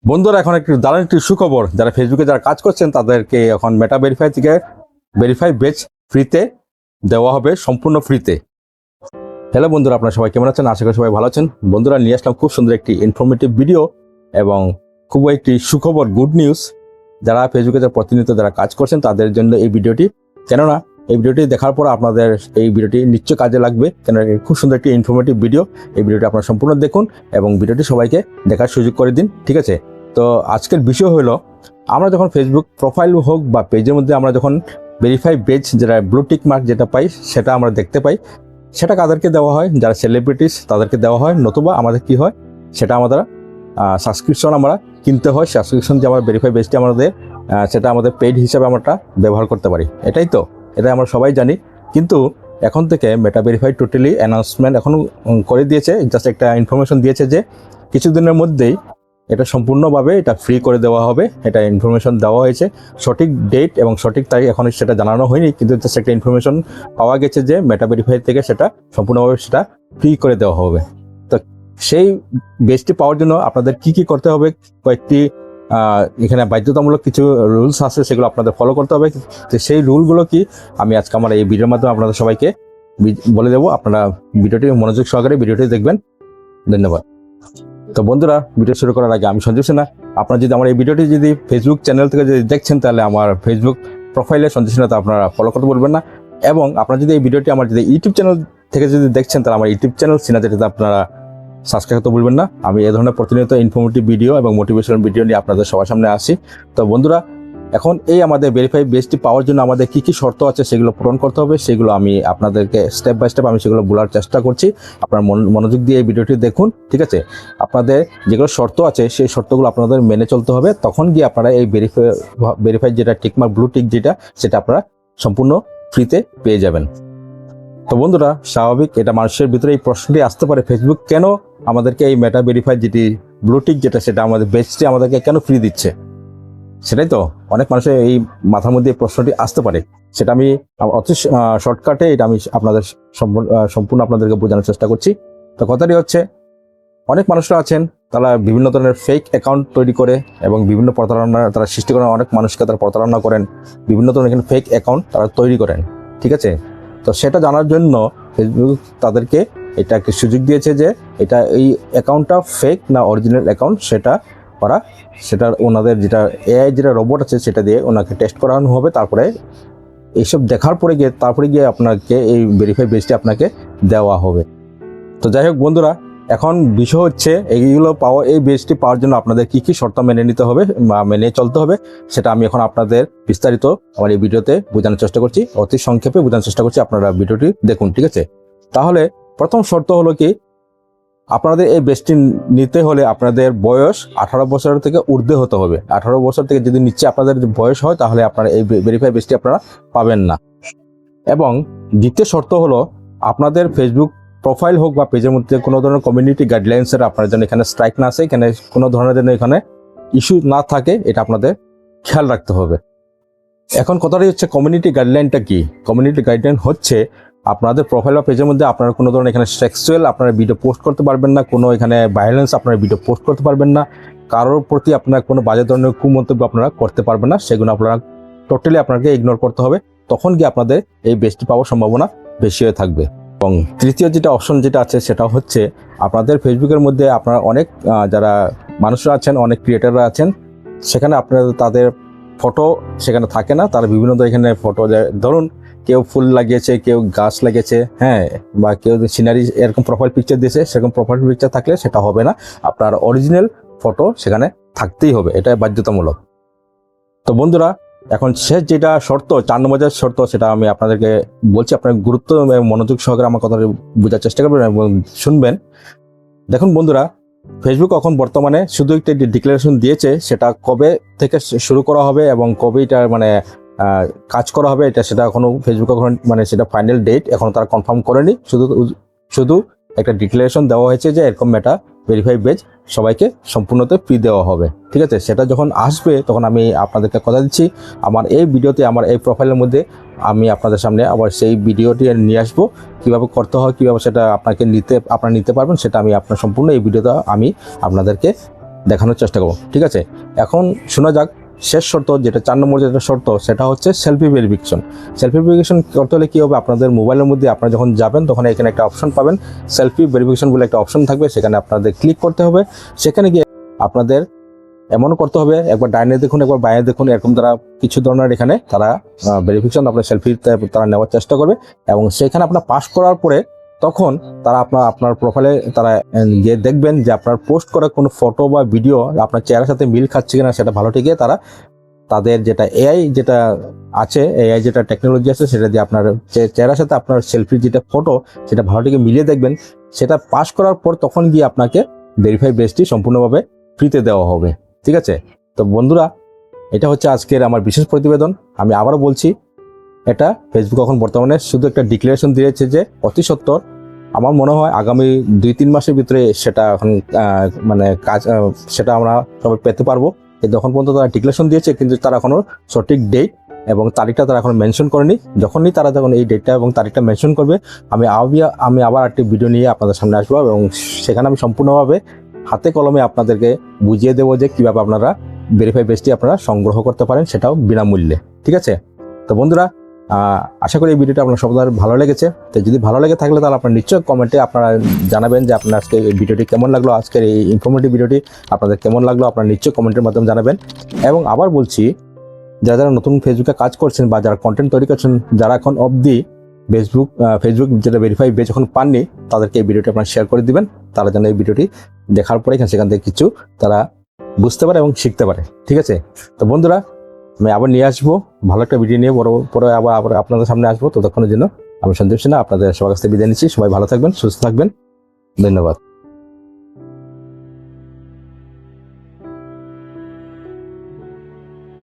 বন্ধুরা, এখন একটি দারুণ একটি সুখবর। যারা ফেসবুকে যারা কাজ করছেন তাদেরকে এখন মেটা ভেরিফাই থেকে ভেরিফাই বেজ ফ্রিতে দেওয়া হবে, সম্পূর্ণ ফ্রিতে। হ্যালো বন্ধুরা, আপনারা সবাই কেমন আছেন? আশা করি সবাই ভালো আছেন। বন্ধুরা, নিয়ে আসলাম খুব সুন্দর একটি ইনফরমেটিভ ভিডিও এবং খুব একটি সুখবর, গুড নিউজ। যারা ফেসবুকে যারা প্রতিনিয়ত যারা কাজ করছেন তাদের জন্য এই ভিডিওটি, কেননা এই ভিডিওটি দেখার পর আপনাদের এই ভিডিওটি নিশ্চয় কাজে লাগবে, কেন খুব সুন্দর একটি ইনফরমেটিভ ভিডিও। এই ভিডিওটি আপনারা সম্পূর্ণ দেখুন এবং ভিডিওটি সবাইকে দেখার সুযোগ করে দিন, ঠিক আছে? তো আজকের বিষয় হলো, আমরা যখন ফেসবুক প্রোফাইল হোক বা পেজের মধ্যে আমরা যখন ভেরিফাই পেজ যেটা ব্লু টিক মার্ক যেটা পাই, সেটা আমরা দেখতে পাই। সেটা কাদেরকে দেওয়া হয়? যারা সেলিব্রিটিস তাদেরকে দেওয়া হয়, নতুবা আমাদের কি হয়, সেটা আমাদের সাবস্ক্রিপশন আমরা কিনতে হয়। সাবস্ক্রিপশন যে আমরা ভেরিফাই পেজটি আমাদের সেটা আমাদের পেইড হিসাবে আমরা ব্যবহার করতে পারি, এটাই তো, এটা আমরা সবাই জানি। কিন্তু এখন থেকে মেটা ভেরিফাই টোটালি অ্যানাউন্সমেন্ট এখন করে দিয়েছে, জাস্ট একটা ইনফরমেশন দিয়েছে যে কিছুদিনের মধ্যেই এটা সম্পূর্ণভাবে এটা ফ্রি করে দেওয়া হবে। এটা ইনফরমেশন দেওয়া হয়েছে, সঠিক ডেট এবং সঠিক তারিখ এখন সেটা জানানো হয়নি, কিন্তু জাস্ট একটা ইনফরমেশন পাওয়া গেছে যে মেটা ভেরিফাই থেকে সেটা সম্পূর্ণভাবে সেটা ফ্রি করে দেওয়া হবে। তো সেই বেসটি পাওয়ার জন্য আপনাদের কি কি করতে হবে, কয়েকটি এখানে বাধ্যতামূলক কিছু রুলস আছে, সেগুলো আপনাদের ফলো করতে হবে। তো সেই রুলগুলো কি আমি আজকে আমার এই ভিডিওর মাধ্যমে আপনাদের সবাইকে বলে দেবো। আপনারা ভিডিওটি মনোযোগ সহকারে ভিডিওটি দেখবেন। ধন্যবাদ। তো বন্ধুরা, ভিডিও শুরু করার আগে আমি সঞ্জীব সিনহা। আপনারা যদি আমার এই ভিডিওটি যদি ফেসবুক চ্যানেল থেকে যদি দেখছেন, তাহলে আমার ফেসবুক প্রোফাইলে সঞ্জীব সিনহাতে আপনারা ফলো করতে বলবেন না। এবং আপনারা যদি এই ভিডিওটি আমার যদি ইউটিউব চ্যানেল থেকে যদি দেখছেন, তাহলে আমার ইউটিউব চ্যানেল সিনহা যেটাতে আপনারা সাবস্ক্রাইব করতে বলবেন না। আমি এই ধরনের প্রতিনিয়ত ইনফরমেটিভ ভিডিও এবং মোটিভেশনাল ভিডিও নিয়ে আপনাদের সবার সামনে আসি। তো বন্ধুরা, এখন এই আমাদের ভেরিফাই বেসটি পাওয়ার জন্য আমাদের কি কি শর্ত আছে সেগুলো পূরণ করতে হবে, সেগুলো আমি আপনাদেরকে স্টেপ বাই স্টেপ আমি সেগুলো বলার চেষ্টা করছি। আপনারা মনোযোগ দিয়ে এই ভিডিওটি দেখুন, ঠিক আছে? আপনাদের যেগুলো শর্ত আছে সেই শর্তগুলো আপনাদের মেনে চলতে হবে, তখন গিয়ে আপনারা এই ভেরিফাই যেটা টিকমার্ক ব্লু টিক যেটা, সেটা আপনারা সম্পূর্ণ ফ্রিতে পেয়ে যাবেন। তো বন্ধুরা, স্বাভাবিক এটা মানুষের ভিতরে এই প্রশ্নটি আসতে পারে, ফেসবুক কেন আমাদেরকে এই মেটা ভেরিফাই যেটি ব্লু টিক যেটা, সেটা আমাদের বেসটি আমাদেরকে কেন ফ্রি দিচ্ছে? সেটাই তো অনেক মানুষের এই মাথার মধ্যে প্রশ্নটি আসতে পারে। সেটা আমি অতি শর্টকাটে এটা আমি আপনাদের সম্পূর্ণ আপনাদেরকে বোঝানোর চেষ্টা করছি। তো কথাটি হচ্ছে, অনেক মানুষরা আছেন তারা বিভিন্ন ধরনের ফেক অ্যাকাউন্ট তৈরি করে এবং বিভিন্ন প্রতারণা তারা সৃষ্টি করেন, অনেক মানুষকে তারা প্রতারণা করেন, বিভিন্ন ধরনের এখানে ফেক অ্যাকাউন্ট তারা তৈরি করেন, ঠিক আছে? তো সেটা জানার জন্য ফেসবুক তাদেরকে এটা একটি সুযোগ দিয়েছে যে এটা এই অ্যাকাউন্টটা ফেক না অরিজিনাল অ্যাকাউন্ট, সেটা ওনাদের যেটা এআই যেটা রোবট আছে সেটা দিয়ে ওনাকে টেস্ট করানো হবে। তারপরে এইসব দেখার পরে তারপরে গিয়ে আপনাকে এই ভেরিফাই বেসটি আপনাকে দেওয়া হবে। তো যাই হোক বন্ধুরা, এখন বিষয় হচ্ছে এইগুলো এই বেসটি পাওয়ার জন্য আপনাদের কি কি শর্ত মেনে নিতে হবে বা মেনে চলতে হবে, সেটা আমি এখন আপনাদের বিস্তারিত আমার এই ভিডিওতে বোঝানোর চেষ্টা করছি, অতি সংক্ষেপে বোঝানোর চেষ্টা করছি। আপনারা ভিডিওটি দেখুন, ঠিক আছে? তাহলে প্রথম শর্ত হলো কি, আপনাদের এই বেসটি নিতে হলে আপনাদের বয়স 18 বছর থেকে ঊর্ধ্বে হতে হবে। 18 বছর থেকে যদি নিচে আপনাদের বয়স হয়, তাহলে আপনারা এই ভেরিফাই বেসটি আপনারা পাবেন না। এবং দ্বিতীয় শর্ত হলো, আপনাদের ফেসবুক প্রোফাইল হোক বা পেজের মধ্যে কোনো ধরনের কমিউনিটি গাইডলাইন্সের আপনার যেন এখানে স্ট্রাইক না আসে, এখানে কোনো ধরনের যেন এখানে ইস্যু না থাকে, এটা আপনাদের খেয়াল রাখতে হবে। এখন কথাটি হচ্ছে, কমিউনিটি গাইডলাইনটা কি? কমিউনিটি গাইডলাইন হচ্ছে, আপনাদের প্রোফাইল বা পেজের মধ্যে আপনারা কোনো ধরনের এখানে সেক্সুয়াল আপনারা ভিডিও পোস্ট করতে পারবেন না, কোনো এখানে ভায়োলেন্স আপনারা ভিডিও পোস্ট করতে পারবেন না, কারোর প্রতি আপনারা কোনো বাজে ধরনের কুমন্তব্য আপনারা করতে পারবেন না, সেগুলো আপনারা টোটালি আপনাকে ইগনোর করতে হবে। তখন গিয়ে আপনাদের এই বেসটি পাওয়ার সম্ভাবনা বেশি হয়ে থাকবে। এবং তৃতীয় যেটা অপশন যেটা আছে, সেটা হচ্ছে আপনাদের ফেসবুকের মধ্যে আপনারা অনেক যারা মানুষরা আছেন, অনেক ক্রিয়েটাররা আছেন, সেখানে আপনারা তাদের ফটো সেখানে থাকে না, তারা বিভিন্ন এখানে ফটো, ধরুন কেউ ফুল লাগিয়েছে, কেউ গাছ লাগিয়েছে, হ্যাঁ, বা কেউ সিনারি এরকম প্রোফাইল পিকচার দিয়েছে, সেরকম প্রোফাইল পিকচার থাকলে সেটা হবে না, আপনার অরিজিনাল ফটো সেখানে থাকতেই হবে, এটা বাধ্যতামূলক। তো বন্ধুরা, এখন শেষ যেটা শর্ত, 4 নম্বর শর্ত, সেটা আমি আপনাদেরকে বলছি, আপনার গুরুত্ব এবং মনোযোগ সহকারে আমার কথা বোঝার চেষ্টা করবেন এবং শুনবেন। দেখুন বন্ধুরা, ফেসবুক এখন বর্তমানে শুধু একটা ডিক্লারেশন দিয়েছে, সেটা কবে থেকে শুরু করা হবে এবং কবে এটা কাজ করা হবে, সেটা এখনো ফেসবুক এখন সেটা ফাইনাল ডেট এখনো তারা কনফার্ম করেনি। শুধু একটা ডিক্লারেশন দেওয়া হয়েছে যে এরকম মেটা ভেরিফাই বেজ সবাইকে সম্পূর্ণতে ফ্রি দেওয়া হবে, ঠিক আছে? সেটা যখন আসবে তখন আমি আপনাদেরকে কথা দিচ্ছি, আমার এই ভিডিওতে আমার এই প্রোফাইলের মধ্যে আমি আপনাদের সামনে আবার সেই ভিডিওটি নিয়ে আসবো, কীভাবে করতে হয়, কীভাবে সেটা আপনারা নিতে পারবেন, সেটা আমি আপনার সম্পূর্ণ এই ভিডিওতে আমি আপনাদেরকে দেখানোর চেষ্টা করব। ঠিক আছে, এখন শোনা যাক শেষ শর্ত, যেটা 4 নম্বর যেটা শর্ত, সেটা হচ্ছে সেলফি ভেরিফিকেশন। সেলফি ভেরিফিকেশন করতে হলে কী হবে, আপনাদের মোবাইলের মধ্যে আপনারা যখন যাবেন তখন এখানে একটা অপশন পাবেন, সেলফি ভেরিফিকেশন বলে একটা অপশন থাকবে, সেখানে আপনাদের ক্লিক করতে হবে। সেখানে গিয়ে আপনাদের এমনও করতে হবে, একবার ডাইনে দেখুন একবার বাইরে দেখুন, এরকম তারা কিছু ধরনের এখানে তারা ভেরিফিকেশন আপনার সেলফিতে তারা নেওয়ার চেষ্টা করবে, এবং সেখানে আপনার পাস করার পরে তখন তারা আপনার প্রোফাইলে তারা গিয়ে দেখবেন যে আপনার পোস্ট করা কোনো ফটো বা ভিডিও আপনার চেহারার সাথে মিল খাচ্ছে কিনা সেটা ভালো থেকে তারা তাদের যেটা এআই যেটা আছে, এআই যেটা টেকনোলজি আছে, সেটা দিয়ে আপনার চেহারার সাথে আপনার সেলফির যেটা ফটো সেটা ভালো থেকে মিলিয়ে দেখবেন। সেটা পাস করার পর তখন গিয়ে আপনাকে ভেরিফাই বেজটি সম্পূর্ণভাবে ফ্রিতে দেওয়া হবে। ঠিক আছে, তো বন্ধুরা এটা হচ্ছে আজকের আমার বিশেষ প্রতিবেদন। আমি আবারও বলছি, এটা ফেসবুক এখন বর্তমানে শুধু একটা ডিক্লারেশন দিয়েছে যে অতি সত্বর, আমার মনে হয় আগামী 2-3 মাসের ভিতরে সেটা এখন মানে কাজ সেটা আমরা সবাই পেতে পারবো। কিন্তু এখন পর্যন্ত তারা ডিক্লারেশন দিয়েছে, কিন্তু তারা এখনো সঠিক ডেট এবং তারিখটা তারা এখন মেনশন করেনি। যখনই তারা যখন এই ডেটটা এবং তারিখটা মেনশন করবে, আমি আবার একটি ভিডিও নিয়ে আপনাদের সামনে আসবো, এবং সেখানে আমি সম্পূর্ণভাবে হাতে কলমে আপনাদেরকে বুঝিয়ে দেবো যে কীভাবে আপনারা ভেরিফাই বেজটি আপনারা সংগ্রহ করতে পারেন, সেটাও বিনামূল্যে। ঠিক আছে, তো বন্ধুরা আশা করি এই ভিডিওটা আপনার সবার ভালো লেগেছে। তো যদি ভালো লেগে থাকলে তাহলে আপনার নিশ্চয়ই কমেন্টে আপনারা জানাবেন যে আপনার আজকে এই ভিডিওটি কেমন লাগলো, আজকের এই ইনফরমেটিভ ভিডিওটি আপনাদের কেমন লাগলো, আপনারা নিশ্চয়ই কমেন্টের মাধ্যমে জানাবেন। এবং আবার বলছি, যারা যারা নতুন ফেসবুকে কাজ করছেন বা যারা কন্টেন্ট তৈরি করছেন, যারা এখন অবধি ফেসবুক যেটা ভেরিফাই বেজ এখন পাননি, তাদেরকে এই ভিডিওটি আপনারা শেয়ার করে দিবেন। তারা যেন এই ভিডিওটি দেখার পরে সেখান থেকে কিছু তারা বুঝতে পারে এবং শিখতে পারে। ঠিক আছে, তো বন্ধুরা আমি আবার নিয়ে আসবো ভালো একটা ভিডিও নিয়ে, পরে আবার আপনাদের সামনে আসবো। ততক্ষণের জন্য আমি সন্দীপ সিনহা আপনাদের সবার কাছ থেকে বিদায় নিচ্ছি। সবাই ভালো থাকবেন, সুস্থ থাকবেন, ধন্যবাদ।